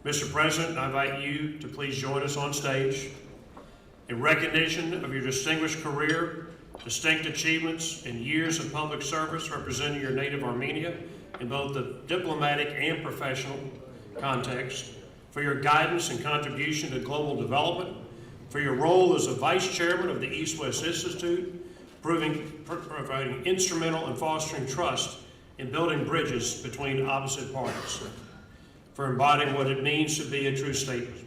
Mr. President, I invite you to please join us on stage in recognition of your distinguished career, distinct achievements, and years of public service representing your native Armenia in both the diplomatic and professional context, for your guidance and contribution to global development, for your role as a vice chairman of the East-West Institute, providing instrumental in fostering trust in building bridges between opposite parties, for embodying what it means to be a true statesman.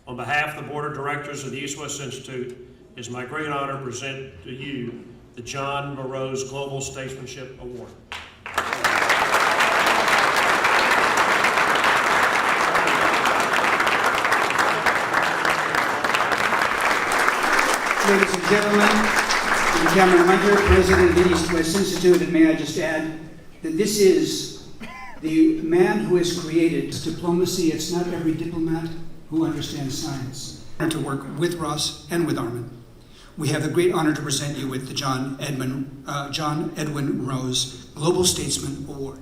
On behalf of the Board of Directors of the East-West Institute, it's my great honor to present to you the John Morose Global Statesmanship Award. Ladies and gentlemen, I'm Cameron Hunter, President of the East-West Institute, and may I just add that this is the man who has created diplomacy. It's not every diplomat who understands science. And to work with Ross and with Armin, we have the great honor to present you with the John Edwin Rose Global Statesman Award.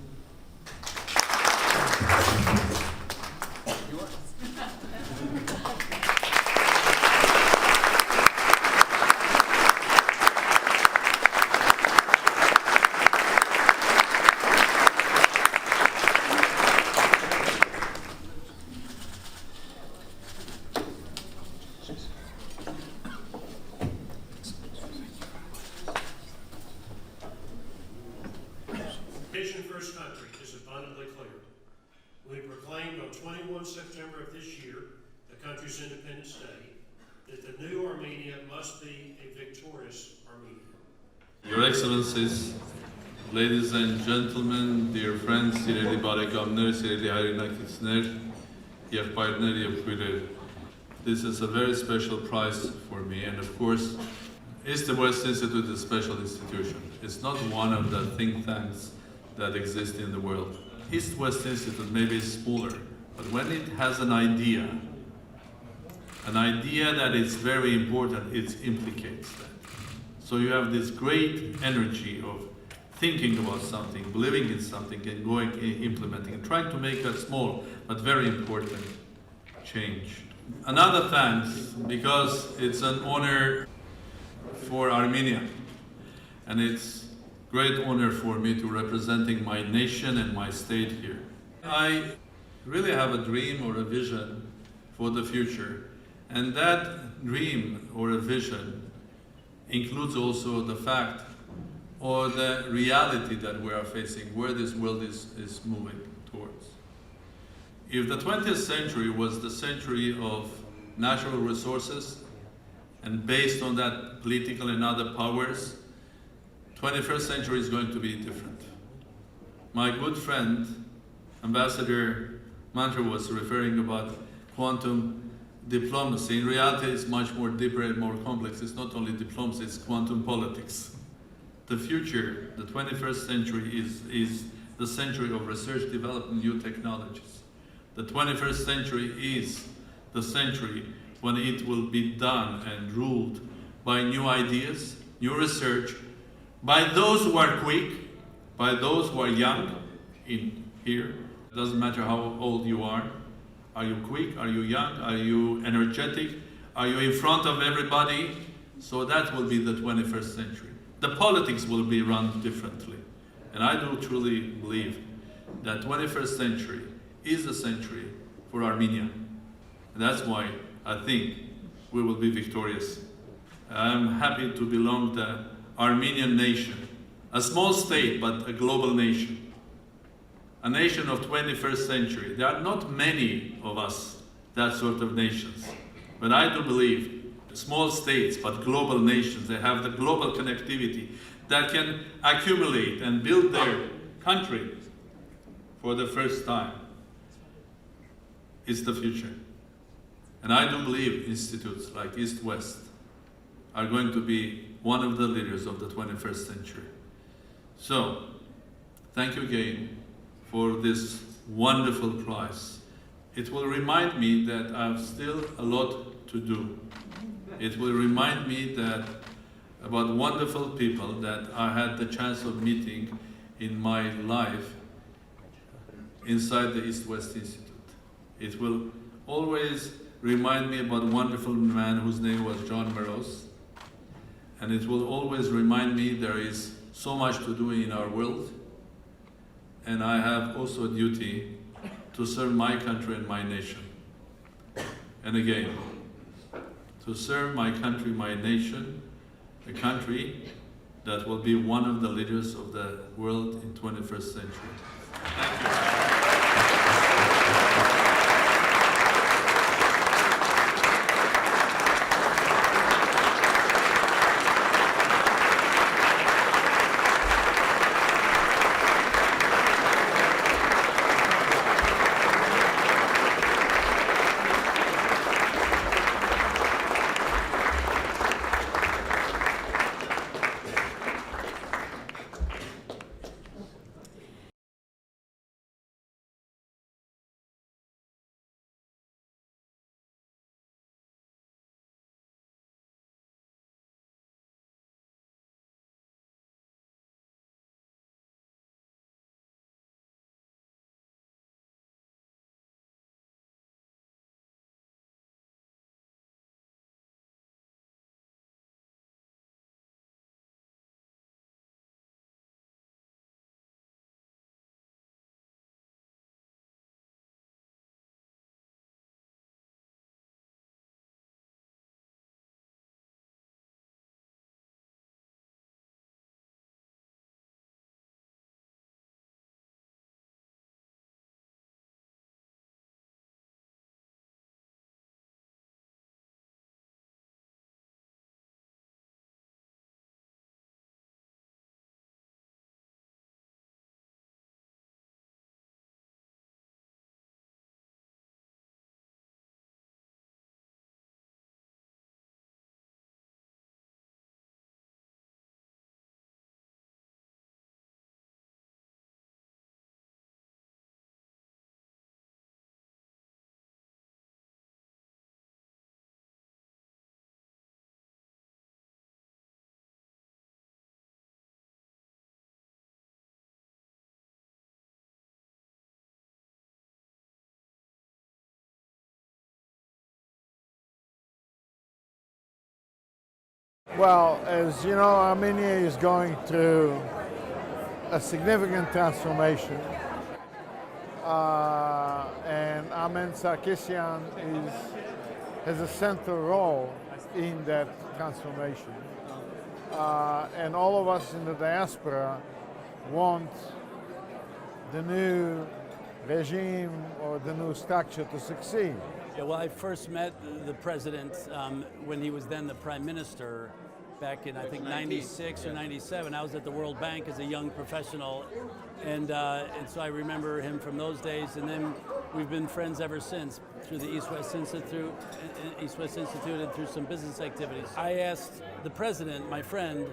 First country is abundantly clear. We proclaimed on 21 September of this year, the country's Independence Day, that the new Armenia must be a victorious Armenia. Your Excellencies, ladies and gentlemen, dear friends, sիրելի բարեկամներ, sիրելի հայրենակիցներ, եղբայրներ եւ քույրեր. This is a very special prize for me, and of course, East-West Institute is a special institution. It's not one of the think tanks that exist in the world. East-West Institute maybe is smaller, but when it has an idea that is very important, it implicates that. So you have this great energy of thinking about something, believing in something, and going, implementing, and trying to make a small but very important change. Another thanks, because it's an honor for Armenia, and it's great honor for me to representing my nation and my state here. I really have a dream or a vision for the future, and that dream or a vision includes also the fact or the reality that we are facing, where this world is moving towards. If the 20th century was the century of natural resources, and based on that political and other powers, 21st century is going to be different. My good friend, Ambassador Mantra, was referring about quantum diplomacy. In reality, it's much more deeper and more complex. It's not only diplomacy, it's quantum politics. The future, the 21st century, is the century of research, development, new technologies. The 21st century is the century when it will be done and ruled by new ideas, new research, by those who are quick, by those who are young in here. It doesn't matter how old you are. Are you quick? Are you young? Are you energetic? Are you in front of everybody? So that will be the 21st century. The politics will be run differently. And I do truly believe that 21st century is a century for Armenia. And that's why I think we will be victorious. I'm happy to belong to the Armenian nation, a small state, but a global nation. A nation of 21st century. There are not many of us, that sort of nations. But I do believe small states, but global nations, they have the global connectivity that can accumulate and build their country for the first time. It's the future. And I do believe institutes like East-West are going to be one of the leaders of the 21st century. So, thank you again for this wonderful prize. It will remind me that I have still a lot to do. It will remind me that about wonderful people that I had the chance of meeting in my life inside the East-West Institute. It will always remind me about a wonderful man whose name was John Meros. And it will always remind me there is so much to do in our world. And I have also a duty to serve my country and my nation. And again, to serve my country, my nation, a country that will be one of the leaders of the world in 21st century. Thank you. Well, as you know, Armenia is going through a significant transformation. And Ahmed Sarkisian has a central role in that transformation. And all of us in the diaspora want the new regime or the new structure to succeed. Yeah, well, I first met the president when he was then the prime minister back in, I think, 96 or 97. I was at the World Bank as a young professional, and so I remember him from those days, and then we've been friends ever since through the East-West Institute and through some business activities. I asked the president, my friend,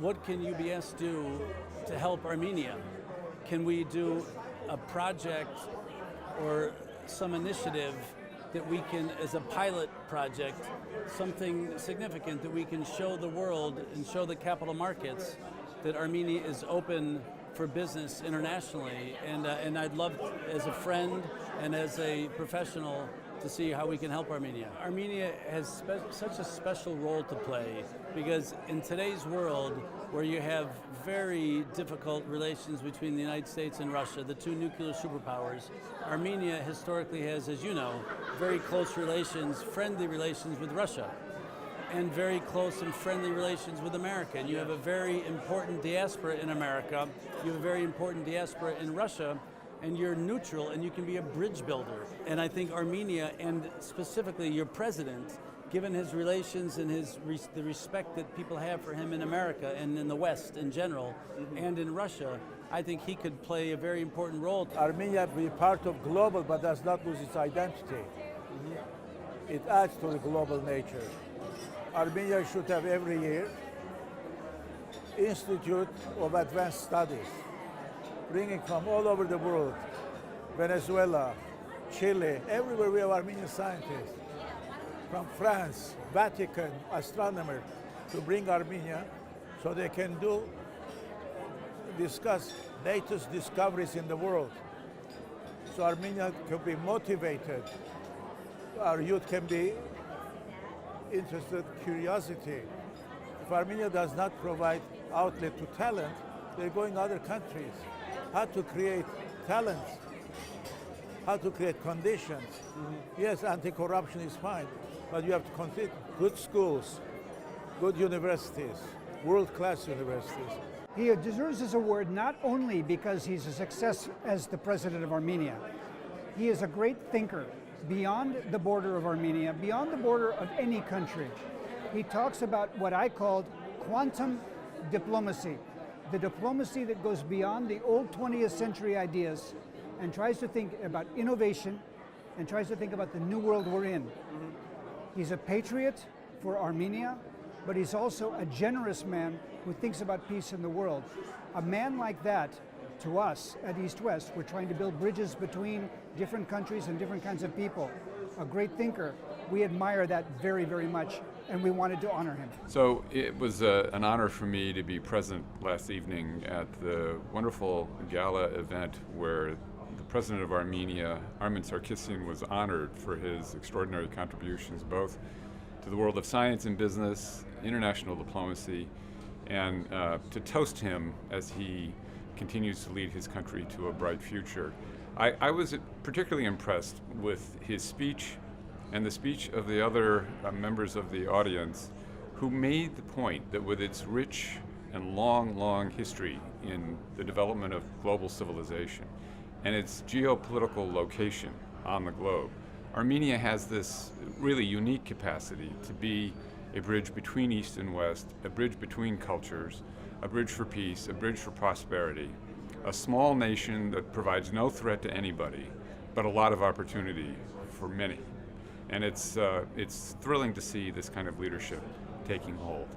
what can UBS do to help Armenia? Can we do a project or some initiative that we can, as a pilot project, something significant that we can show the world and show the capital markets that Armenia is open for business internationally, and I'd love, as a friend and as a professional, to see how we can help Armenia. Armenia has such a special role to play because in today's world, where you have very difficult relations between the United States and Russia, the two nuclear superpowers, Armenia historically has, as you know, very close relations, friendly relations with Russia, and very close and friendly relations with America. And you have a very important diaspora in America, you have a very important diaspora in Russia, and you're neutral and you can be a bridge builder. And I think Armenia, and specifically your president, given his relations and the respect that people have for him in America and in the West in general, and in Russia, I think he could play a very important role. Armenia be part of global but does not lose its identity. It adds to the global nature. Armenia should have every year Institute of Advanced Studies, bringing from all over the world, Venezuela, Chile, everywhere we have Armenian scientists, from France, Vatican, astronomers, to bring Armenia so they can discuss latest discoveries in the world. so Armenia can be motivated. Our youth can be interested, curiosity. If Armenia does not provide outlet to talent, they're going other countries. How to create talent, how to create conditions. Yes, anti-corruption is fine, but you have to consider good schools, good universities, world-class universities. He deserves this award not only because he's a success as the president of Armenia. He is a great thinker beyond the border of Armenia, beyond the border of any country. He talks about what I called quantum diplomacy, the diplomacy that goes beyond the old 20th century ideas and tries to think about innovation and tries to think about the new world we're in. He's a patriot for Armenia, but he's also a generous man who thinks about peace in the world. A man like that, to us at East West, we're trying to build bridges between different countries and different kinds of people. A great thinker. We admire that very, very much, and we wanted to honor him. So it was an honor for me to be present last evening at the wonderful gala event where the president of Armenia, Armen Sarkisian, was honored for his extraordinary contributions both to the world of science and business, international diplomacy, and to toast him as he continues to lead his country to a bright future. I was particularly impressed with his speech and the speech of the other members of the audience who made the point that with its rich and long history in the development of global civilization and its geopolitical location on the globe, Armenia has this really unique capacity to be a bridge between East and West, a bridge between cultures, a bridge for peace, a bridge for prosperity, a small nation that provides no threat to anybody, but a lot of opportunity for many. And it's thrilling to see this kind of leadership taking hold.